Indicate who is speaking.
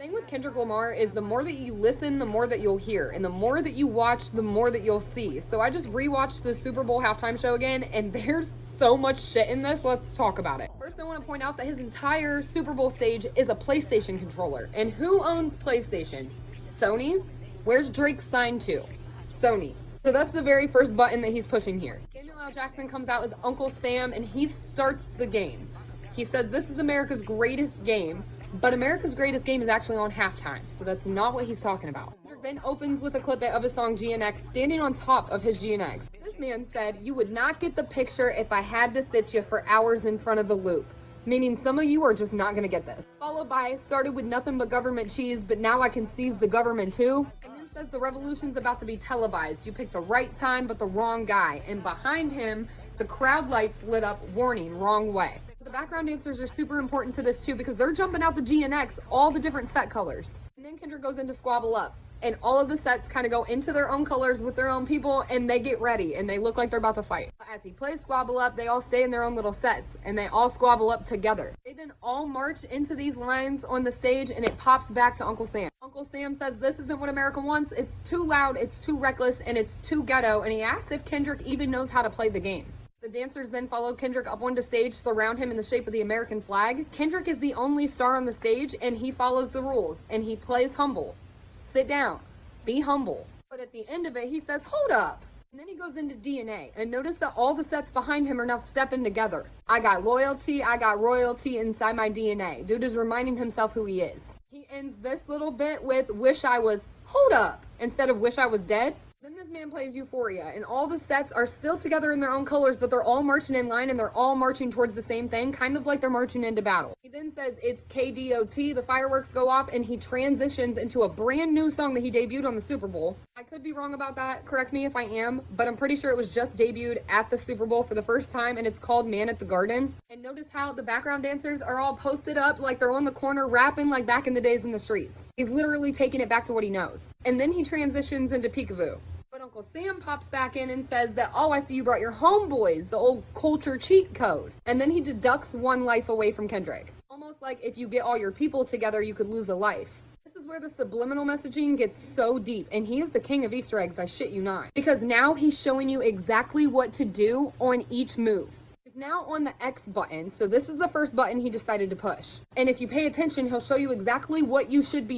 Speaker 1: Thing with Kendrick Lamar is the more that you listen, the more that you'll hear, and the more that you watch, the more that you'll see. So I just rewatched the Super Bowl halftime show again, and there's so much shit in this. Let's talk about it. First, I want to point out that his entire Super Bowl stage is a PlayStation controller. And who owns PlayStation? Sony? Where's Drake signed to? Sony. So that's the very first button that he's pushing here. Samuel L. Jackson comes out as Uncle Sam, and he starts the game. He says, "This is America's greatest game." But America's Greatest Game is actually on halftime, so that's not what he's talking about. Kendrick then opens with a clip of his song GNX, standing on top of his GNX. This man said, "You would not get the picture if I had to sit you for hours in front of the loop." Meaning some of you are just not gonna get this. Followed by, "Started with nothing but government cheese, but now I can seize the government too." And then says the revolution's about to be televised. You picked the right time, but the wrong guy. And behind him, the crowd lights lit up, warning, wrong way. The background dancers are super important to this too because they're jumping out the GNX, all the different set colors. And then Kendrick goes into Squabble Up, and all of the sets kind of go into their own colors with their own people, and they get ready, and they look like they're about to fight. As he plays Squabble Up, they all stay in their own little sets, and they all squabble up together. They then all march into these lines on the stage, and it pops back to Uncle Sam. Uncle Sam says, "This isn't what America wants. It's too loud, it's too reckless, and it's too ghetto," and he asked if Kendrick even knows how to play the game. The dancers then follow Kendrick up onto stage, surround him in the shape of the American flag. Kendrick is the only star on the stage, and he follows the rules, and he plays humble. Sit down. Be humble. But at the end of it, he says, "Hold up." And then he goes into DNA, and notice that all the sets behind him are now stepping together. I got loyalty, I got royalty inside my DNA. Dude is reminding himself who he is. He ends this little bit with, "Wish I was, hold up," instead of "wish I was dead." Then this man plays Euphoria, and all the sets are still together in their own colors, but they're all marching in line, and they're all marching towards the same thing, kind of like they're marching into battle. He then says it's KDOT, the fireworks go off, and he transitions into a brand new song that he debuted on the Super Bowl. I could be wrong about that, correct me if I am, but I'm pretty sure it was just debuted at the Super Bowl for the first time, and it's called Man at the Garden. And notice how the background dancers are all posted up like they're on the corner rapping like back in the days in the streets. He's literally taking it back to what he knows. And then he transitions into Peekaboo. But Uncle Sam pops back in and says that, "Oh, I see you brought your homeboys, the old culture cheat code." And then he deducts one life away from Kendrick. Almost like if you get all your people together, you could lose a life. This is where the subliminal messaging gets so deep, and he is the king of Easter eggs, I shit you not. Because now he's showing you exactly what to do on each move. He's now on the X button, so this is the first button he decided to push. And if you pay attention, he'll show you exactly what you should be